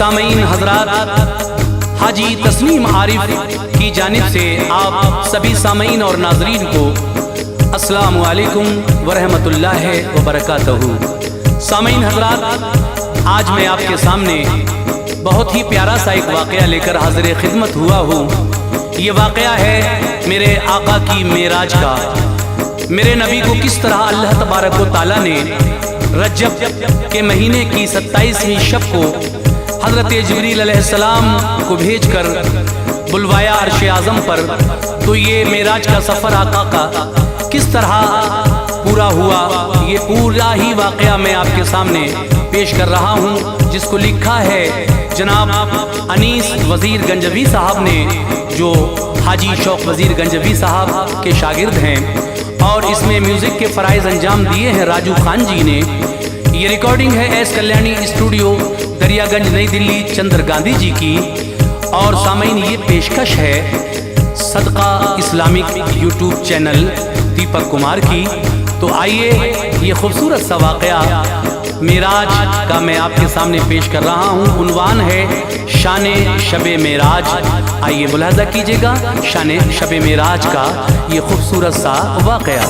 सामीन हजरात, हाजी तस्नीम आरिफ की जानिब से आप सभी सामीन और नाजरीन को अस्सलामु अलैकुम वरहमतुल्लाहि वबरकातुहू। सामीन हजरात, आज मैं आपके सामने बहुत ही प्यारा सा एक वाक़या लेकर हाज़िर खिदमत हुआ हूँ। ये वाक़या है मेरे आका की मेराज का। मेरे नबी को किस तरह अल्लाह तबारक व तआला ने रजब के महीने की 27वीं शब को हज़रत जिब्रील अलैहिस्सलाम को भेजकर बुलवाया अर्श आज़म पर। तो ये मेराज का सफ़र आका का किस तरह पूरा हुआ, ये पूरा ही वाक़या मैं आपके सामने पेश कर रहा हूँ, जिसको लिखा है जनाब अनीस वज़ीर गंजवी साहब ने, जो हाजी शौक वज़ीर गंजवी साहब के शागिर्द हैं। और इसमें म्यूज़िक के फ़राइज़ अंजाम दिए हैं राजू खान जी ने। ये रिकॉर्डिंग है एस कल्याणी स्टूडियो, दरियागंज, नई दिल्ली, चंद्र गांधी जी की। और सामीन, ये पेशकश है सदका Islamic YouTube channel Deepak Kumar की। तो आइए ये खूबसूरत सा वाक़या मेराज का मैं आपके सामने पेश कर रहा हूँ। उन्वान है शाने शबे मेराज। आइए मुलाहज़ा कीजिएगा शाने शबे मेराज का ये खूबसूरत सा वाक़या।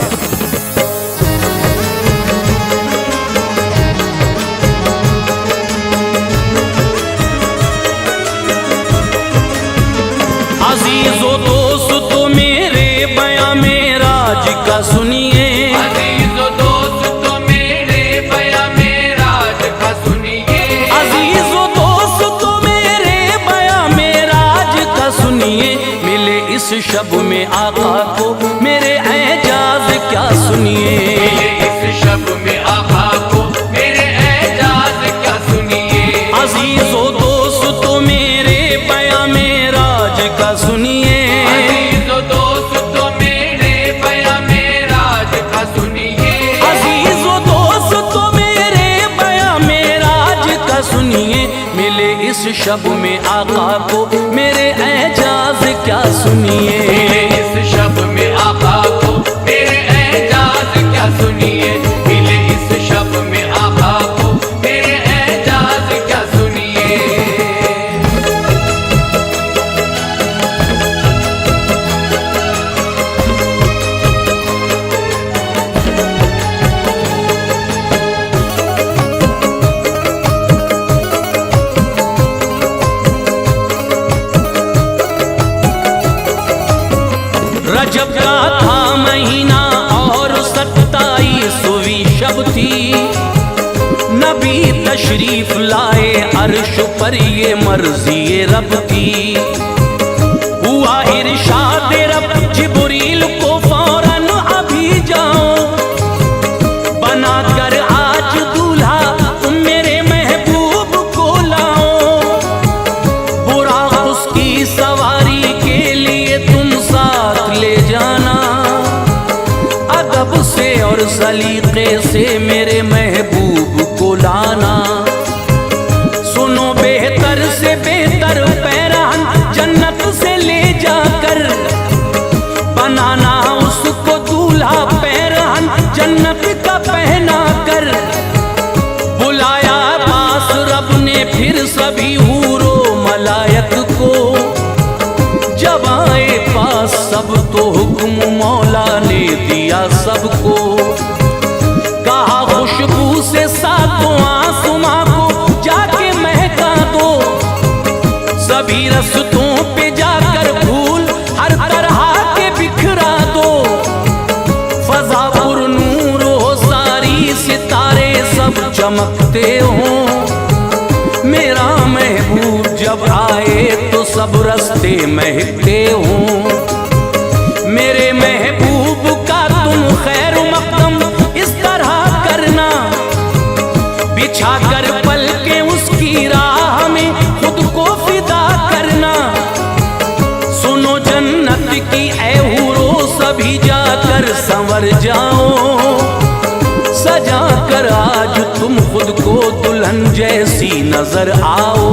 अज़ीज़ो दोस्तों मेरे बयां मेराज का सुनिए, अज़ीज़ो दोस्तों मेरे बयां मेराज का सुनिए, अज़ीज़ो दोस्तों मेरे बयां मेराज का सुनिए। मिले इस शब में आका को मेरे एजाज क्या सुनिए, मिले इस शब में आका को मेरे एजाज क्या सुनिए। अज़ीज़ो दोस्तों मेरे बयां मेराज का सुनिए, अज़ीज़ो दोस्तों मेरे बयां मेराज का सुनिए, अज़ीज़ो दोस्तों मेरे बयां मेराज का सुनिए। मिले इस शब में आका को मेरे एजाज क्या सुनिए, मिले इस शब में आका को मेरे एजाज क्या सुनिए, मिले इस शब में आका को मेरे एजाज क्या सुनिए। रजब का था महीना और 27वीं शब थी। नबी तशरीफ लाए अर्श पर, ये मर्ज़ी रब की। हुआ इरशाद रब जिब्रील को फौरन अभी जाओ, बनाकर आज दूल्हा तुम मेरे महबूब को लाओ। बुराक उसकी सवारी के लिए तुम साथ ले जाना, अदब से और सलीके से मेरे महबूब को लाना। सुनो बेहतर से बेहतर पैरान जन्नत से ले जाकर, बनाना उसको दूल्हा पैरान जन्नत का पहना कर। बुलाया पास रब ने फिर सभी हूरो मलायक को, जब आए पास सब तो हुक्म मौला ने दिया सबको। कहा खुशबू से सातों आसमां को जाके महका दो, सभी रस्तों पे जाकर फूल हर तरह के बिखरा दो। फजा पुर नूर हो सारी, सितारे सब चमकते हों। मेरा महबूब जब आए तो सब रस्ते महकते हों। मेरे महबूब का तुम खैर मकदम इस तरह करना, बिछा कर पल के उसकी राह में खुद को फिदा करना। सुनो जन्नत की ऐ हूरो, सभी जाकर संवर जाओ। सजा कर आज तुम खुद को दुल्हन जैसी नजर आओ।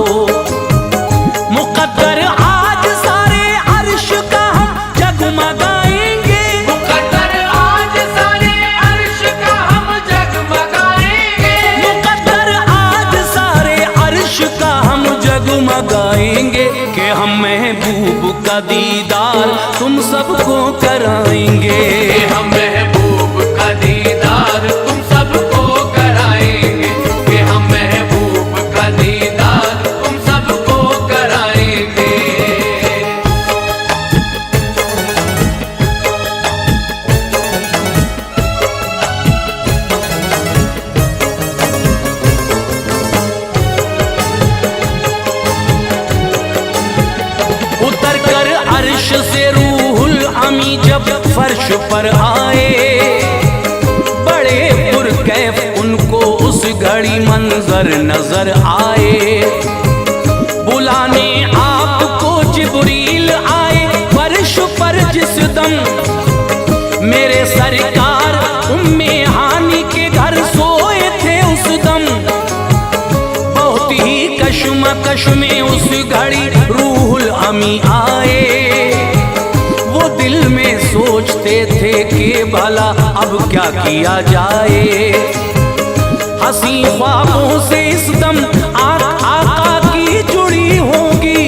मुकद्दर आज सारे अर्श का हम जगमगाएंगे, मुकद्दर आज सारे अर्श का हम जगमगाएंगे, मुकद्दर आज सारे अर्श का हम जग के हम महबूब का दीदार तुम सबको कराएंगे। हम महबूब का दीदार तुम सबको कराएंगे, कि हम महबूब का दीदार तुम सबको कराएंगे। उतर कर अर्श से रूहुल अमी जब फर्श पर आए, बड़े पुरकैफ उनको उस घड़ी मंजर नजर आए। बुलाने आपको जिब्रील आए फर्श पर जिस दम, मेरे सरकार उम्मे हानी के घर सोए थे उस दम। बहुत ही कश्मकश में उस घड़ी रूहुल अमी आए, वो दिल में सोचते थे कि भला अब क्या किया जाए। हंसी ख्वाबों से इस दम आका की जुड़ी होगी,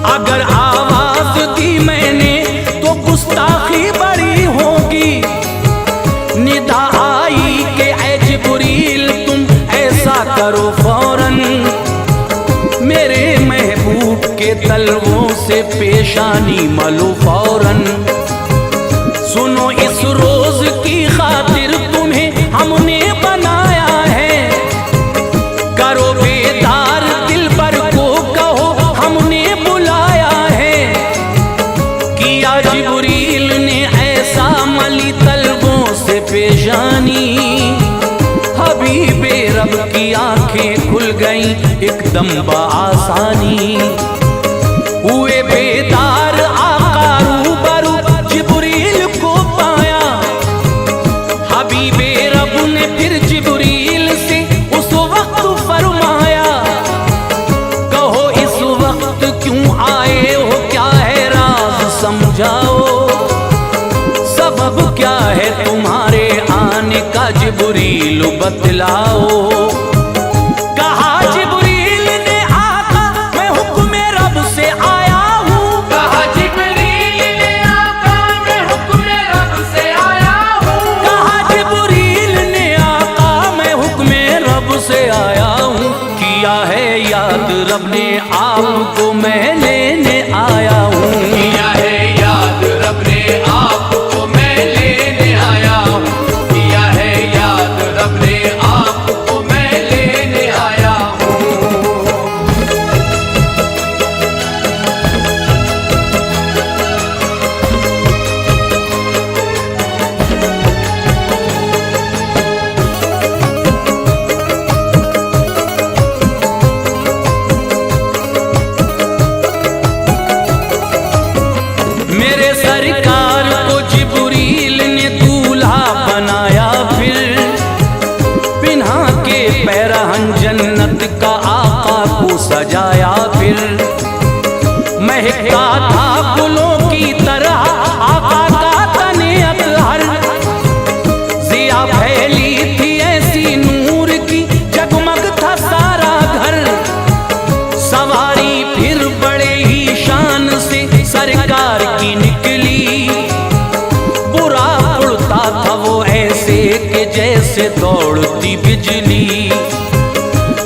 अगर आवाज दी मैंने तो गुस्ताखी बड़ी होगी। निदा आई कि ऐ जिब्रील तुम ऐसा करो फौरन, मेरे महबूब के तलवों से पेशानी मलो फौरन। सुनो इस रोज की खातिर तुम्हें हमने बनाया है, करो बेदार दिल पर को कहो हमने बुलाया है। किया जिब्रील ने ऐसा मली तलवों से पेशानी, हबीबे रब की आंखें खुल गईं एकदम बआसानी। हुए बेदार आका रूबरू जिब्रील को पाया, हबीबे रब ने फिर जिब्रील से उस वक्त फरमाया, कहो इस वक्त क्यों आए हो, क्या है राज समझाओ, सबब क्या है तुम्हारे आने का जिब्रील बतलाओ। कहा जिब्रील ने आका मैं हुक्म रब से आया हूँ, कहा जिब्रील ने आका मैं हुक्म रब से आया हूँ, कहा जिब्रील ने आका मैं हुक्म रब से आया हूँ। किया है याद रब ने आपको मैं लेने आया हूँ, किया है याद रब ने आपको मैं लेने आया हूँ, किया है याद रब ने आपको मैं लेने आया हूँ। मेरे सरकार को जिब्रील ने दूल्हा बनाया, फिर पिन्हा के पैरहन जन्नत का आका को सजाया। फिर महका था फूलों की तरह आका का तने अतहर, जिया फैली थी ऐसी नूर की जगमग था सारा घर। सवारी फिर बड़े ही शान से सरकार की निकली, बुरा उड़ता था वो ऐसे कि जैसे दौड़ती बिजली।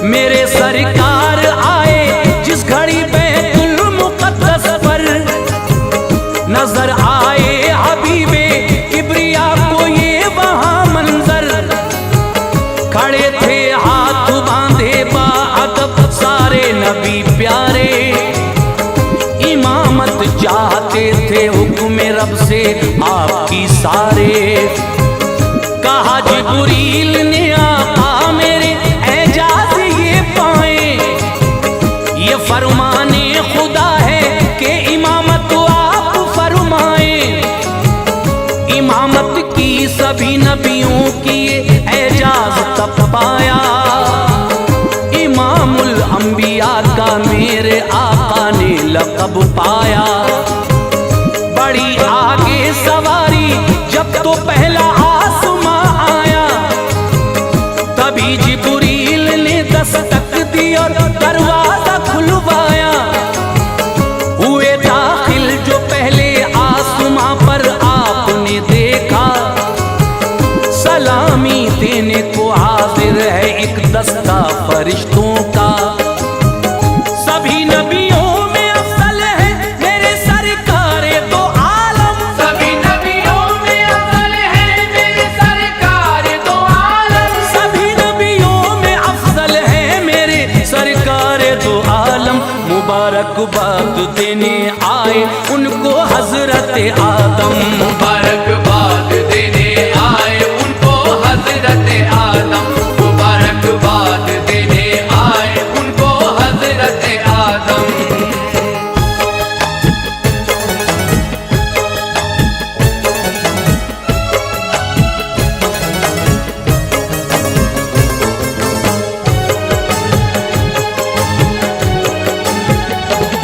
मेरे सरकार आए जिस घड़ी बैतुल मुक़द्दस पर, नजर आए हबीबे किबरिया को ये वहां मंजर। खड़े थे हाथ बांधे बाअदब सारे नबी प्यारे, इमामत चाहते थे हुक्म रब से आपकी सारे। कहा जिब्रील ने आका मेरे एजाज ये पाए, ये फरमाने खुदा है कि इमामत आप फरमाए। इमामत की सभी नबियों की ये एजाज तब पाया, इमामुल अंबिया का मेरे आका ने लक़ब पाया। बड़ी आगे सवारी जब तो पहला आसमां आया, तभी जिब्रील ने दस्तक दी और दरवाजा खुलवाया। मुबारकबाद देने आए उनको हजरत आदम। मुबारकबाद देने आए उनको हजरत आदम। मुबारकबाद देने आए उनको हजरत आदम।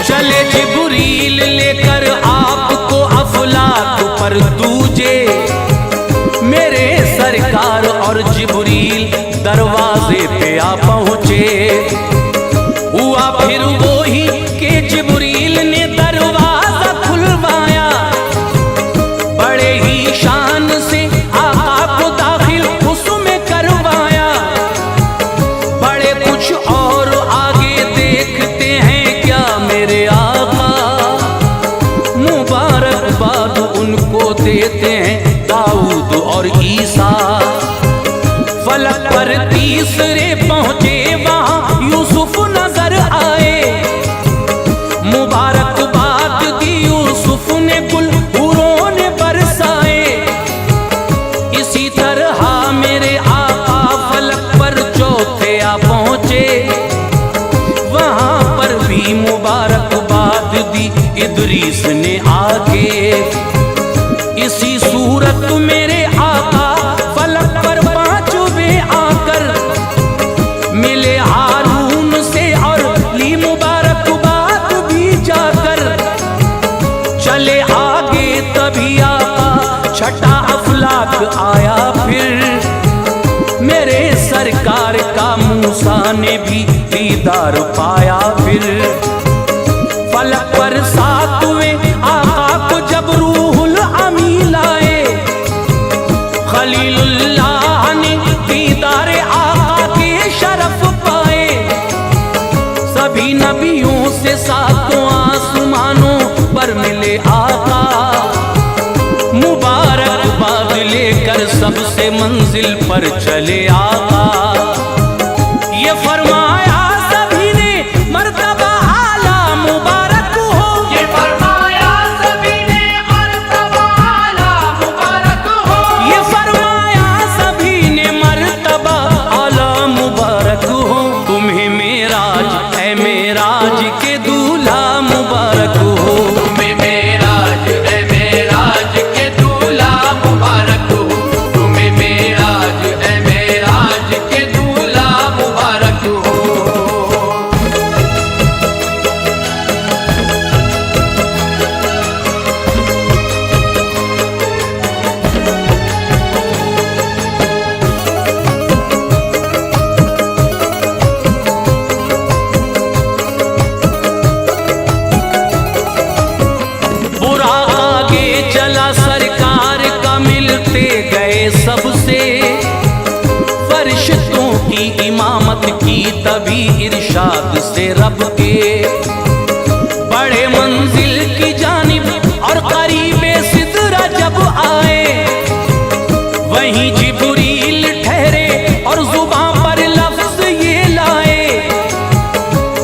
चले जिब्रील लेकर आपको अफलाक पर दूजे, मेरे सरकार और जिब्रील दरवाजे पे आ पहुँचे। हुआ फिर वो ही कि जिब्रील ने दरवाजा खुलवाया, बड़े ही शान से आका को दाखिल उसमें करवाया। बड़े कुछ और आगे देखते हैं क्या मेरे आका, मुबारकबाद उनको देते हैं दाऊद और ईसा। फलक पर तीसरे पहुंचे वहां यूसुफ नजर आए, मुबारकबाद दी यूसुफ ने कुल हूरों ने बरसाए। इसी तरह मेरे आका फलक पर चौथे आ पहुंचे, वहां पर भी मुबारकबाद दी इदरीस ने आके। इसी सूरत मेरे आका फलक पर पांचवें आकर मिले हारून से और ली मुबारकबाद भी जाकर। चले आगे तभी आका छठा अफलाक आया फिर, मेरे सरकार का मूसा ने भी दीदार पाया फिर। फलक पर सातवें आका को जब रूहुल अमी लाए, खलीलुल्लाह ने दीदारे आका के शरफ पाए। सभी नबियों से सातों आसमानों पर मिले आका, मुबारकबाद लेकर सबसे मंजिल पर चले आका। ये फरमाया सभी ने मर्तबा आला मुबारक हो। ये फरमाया सभी ने मर्तबा आला मुबारक हो। ये फरमाया सभी ने मर्तबा आला मुबारक हो। तुम्हें मेराज है मेराज के दूल्हा मुबारक हो। तुम्हें मेराज है मेराज के दूल्हा मुबारक हो। तुम्हें मेराज है मेराज के दूल्हा मुबारक हो। बुरा आगे चला सरकार का मिलते गए सबसे, फरिश्तों की इमामत की तभी इरशाद से रब के। बड़े मंजिल की जानिब और करीबे सिदरा जब आए, वहीं जिब्रील ठहरे और जुबान पर लफ्ज ये लाए,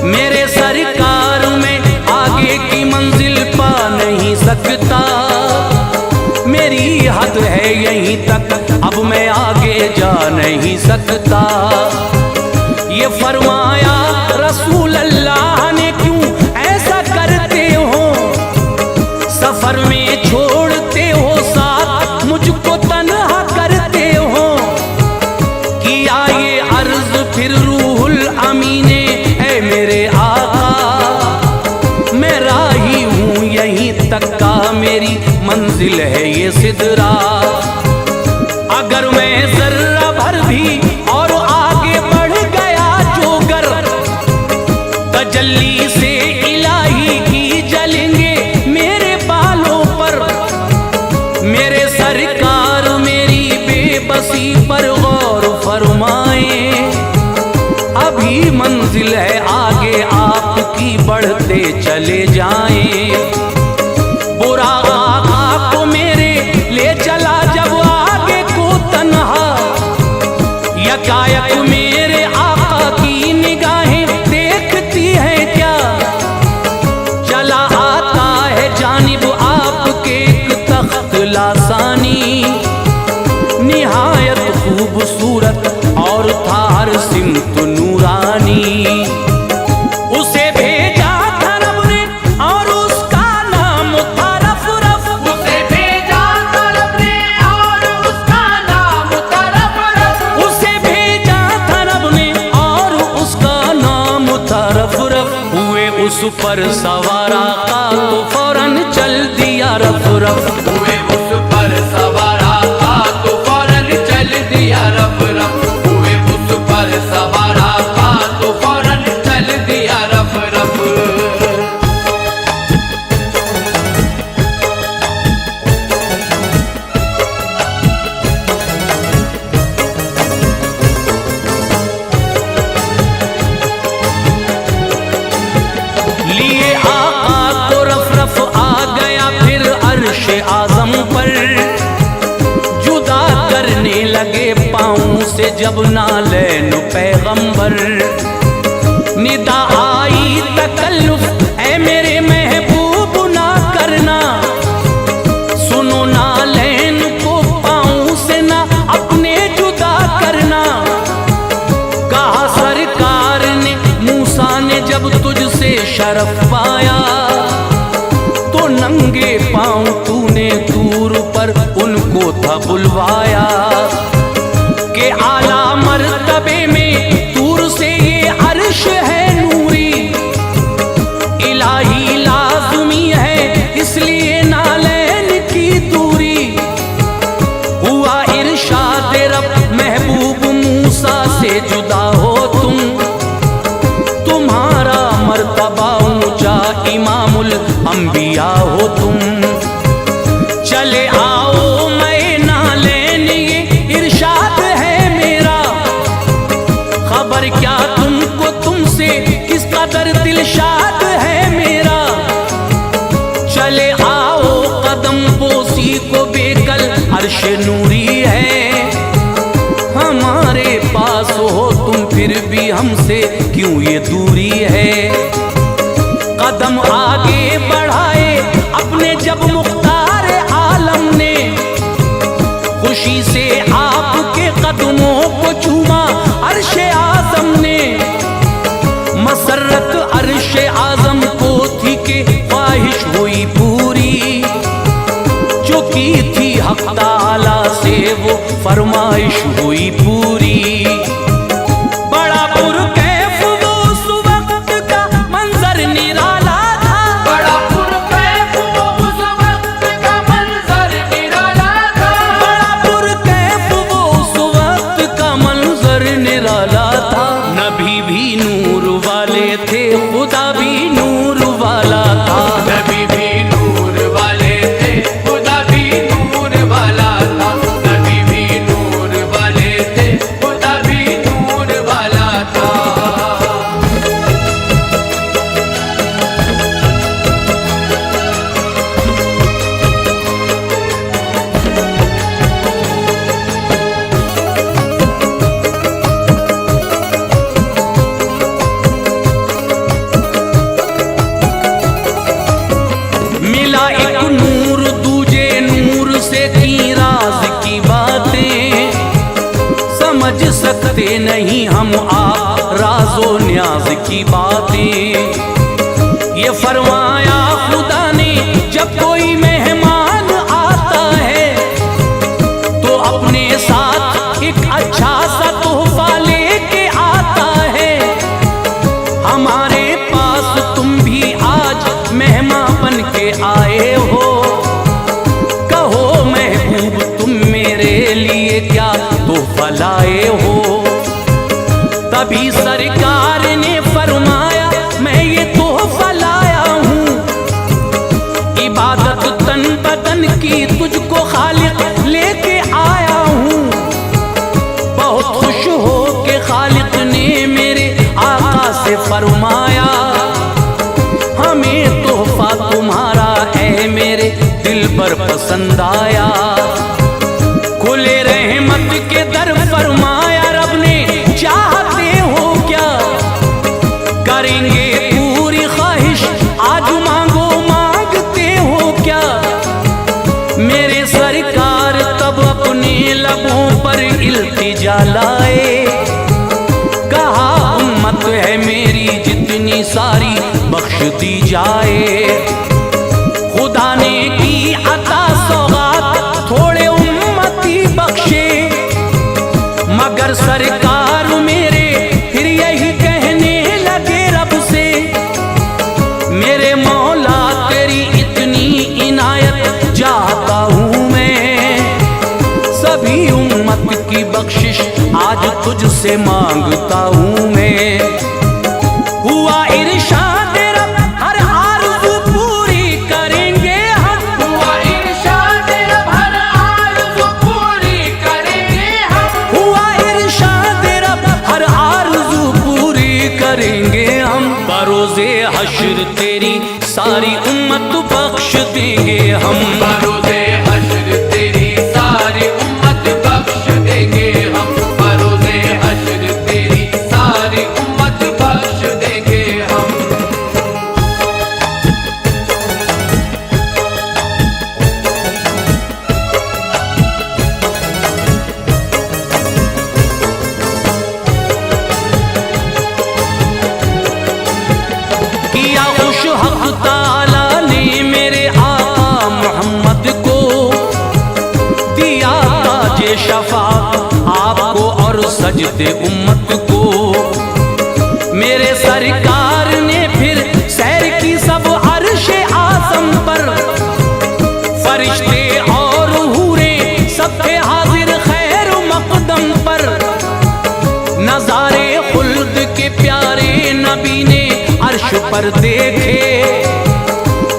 मेरे सरकार में आगे की मंजिल पा नहीं सकता। मेरी हद है यहीं तक, अब मैं आगे जा नहीं सकता। ये फरमाया रसूल अल्लाह ने क्यों ऐसा करते हो, सफर में छोड़ते हो साथ मुझको तन्हा करते हो। किया ये अर्ज फिर रूहुल अमी ने, ऐ मेरे आका मैं राही हूँ यहीं तक का, मेरी मंजिल है ये सिदरा। अगर मैं जर्रा भर भी और आगे बढ़ गया जोगर, तजल्ली से इलाही की जलेंगे मेरे बालों पर। मेरे सरकार मेरी बेबसी पर गौर फरमाए, अभी मंजिल है आगे आपकी बढ़ते चले जाएं। बुरा आका को मेरे ले चला जब आगे को तन्हा, यकायक मेरे आका की निगाहें देखती हैं क्या। चल पर सवार आका तो फौरन चल दिया रफ रफ। हुए उस पर सवार आका तो फौरन चल दिया रफ रफ। हुए उस पर सवार आका तो फौरन चल दिया रफ रफ। लिए आका को रफ रफ आ गया फिर अर्शे आजम पर। जुदा करने लगे पाँव से जब नालैन पैगंबर। निदा आई तकल्लुफ ऐ मेरे महबूब ना करना। सुनो नालैन को पाँव से ना अपने जुदा करना। कहा सरकार ने मूसा ने जब तुझसे शरफ पाया तो नंगे पाँव तूने तूर पर उनको था बुलवाया। के आला मर्तबे में तूर से ये अर्श है नूरी। इलाही लाज़मी है इसलिए नालैन की दूरी। हुआ इरशाद रब महबूब मूसा से जुदा हो तुम। तुम्हारा मर्तबा ऊंचा इमामुल अंबिया हो तुम। चले आओ मैं नालैन ये इरशाद है मेरा। खबर क्या तुमको तुमसे किस कदर दिलशाद है मेरा। चले आओ कदम बोसी को बेकल अर्श नूरी है। हमारे पास हो तुम फिर भी हमसे क्यों ये दूरी है। कदम आगे बढ़ाए अपने जब मुख्तार आलम ने। खुशी से आपके कदमों को चूमा अर्शे आजम ने। मसरत अर्शे आजम को थी कि ख्वाहिश हुई पूरी। जो की थी हक ताला से वो फरमाइश हुई पूरी। बड़ा पुरकैफ वो उस वक्त का मंजर निराला था। बड़ा पुरकैफ वो उस वक्त का मंजर निराला था। बड़ा पुरकैफ वो उस वक्त का मंजर निराला था। नबी भी नूर वाले थे खुदा भी नूर वाला था। नबी भी नूर वाले थे खुदा भी नूर वाला था। नबी भी नूर वाले थे खुदा भी नूर वाला था। मिला एक नूर दूजे नूर से की राज की बातें। समझ सकते नहीं हम आप राजो न्याज की बातें। ये फरमाया खुदा ने जब कोई मेहमान आता है तो अपने साथ एक अच्छा सा तोहफा लेके आता है। हमारे पास तुम भी आज मेहमान बन के आए हो। कहो महबूब तुम मेरे लिए क्या तोहफा लाए हो। तभी सरकार ने फरमाया मैं ये तोहफा लाया हूँ। इबादत तन बदन की तुझको खालिक लेके आया हूँ। बहुत खुश हो के खालिक ने मेरे आका से फरमाया हमें तोहफा तुम्हारा है मेरे दिल पर पसंद आया। खुले रहमत के दर फरमाया रब ने चाहते हो क्या। करेंगे पूरी ख्वाहिश आज मांगो मांगते हो क्या। मेरे सरकार तब अपने लबों पर इल्तिजा लाए। कहा उम्मत है मेरी जितनी सारी बख्श दी जाए। खुदा ने की अता सौगात थोड़े उम्मती बख्शे। मगर सरकार मेरे फिर यही कहने लगे रब से तुझसे मांगता हूँ मैं। हुआ इरशाद रब हर आरज़ू पूरी करेंगे हम। हुआ इरशाद रब हर आरज़ू पूरी करेंगे हम। हुआ इरशाद रब हर आरज़ू पूरी करेंगे हम। बरोज़े हश्र तेरी सारी उम्मत बख्श देंगे हम। बरोज़े हश्र तेरी सारी उम्मत बख्श देंगे हम। बरोज़े हश्र तेरी सारी उम्मत बख्श देंगे हम। किया खुश हक़ ताला ने मेरे आका मोहम्मद को, दिया ताजे शफ़ाअत आपको और सजदे उम्मत को। मेरे सरकार ने फिर सैर की सब अर्शे आज़म पर, फरिश्ते और हूरे सब थे हाजिर खैर मक़दम पर। नज़ारे खुल्द के प्यारे नबी ने अर्श पर देखे,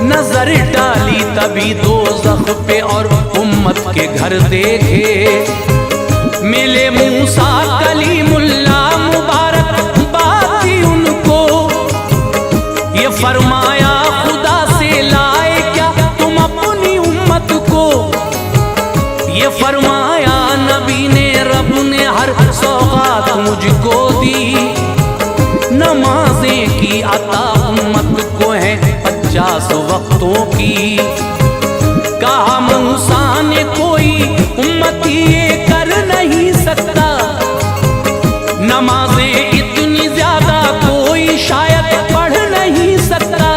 नजर डाली तभी दोज़ख पे और उम्मत के घर देखे। मिले मूसा कलीमुल्लाह मुबारक बात थी उनको, ये फरमाया खुदा से लाए क्या तुम अपनी उम्मत को। ये फरमाया नबी ने रब ने हर सौगात मुझको दी। नमाजें की अता उम्मत को है 50 वक्तों की। कहा मूसा ने कोई उम्मती ये कर नहीं सकता, नमाजें इतनी ज्यादा कोई शायद पढ़ नहीं सकता।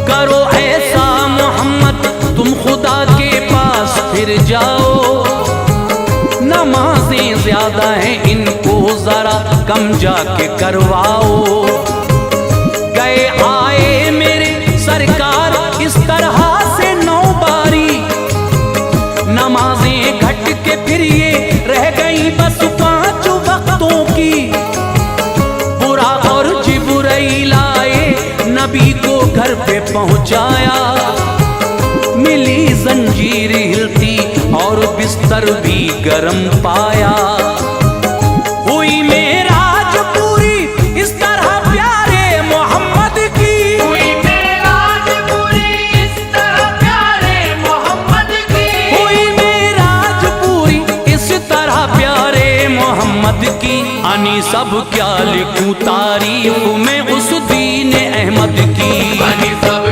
करो ऐसा मोहम्मद तुम खुदा के पास फिर जाओ, नमाजें ज्यादा हैं इनको जरा कम जाके करवाओ। गए आए मेरे सरकार इस तरह से 9 बारी, नमाजें घट के फिर ये रह गई बस 5 वक्तों की। बुरा और जिब्राइल आए नबी को घर पे पहुंचाया, मिली जंजीर हिलती और बिस्तर भी गर्म पाया। हुई मेराज पूरी इस तरह प्यारे मोहम्मद की। हुई मेराज पूरी इस तरह प्यारे मोहम्मद की। हुई मेराज पूरी इस तरह प्यारे मोहम्मद की। अनि सब क्या लिखूं तारीफ में उस दीन अहमद की। अनि सब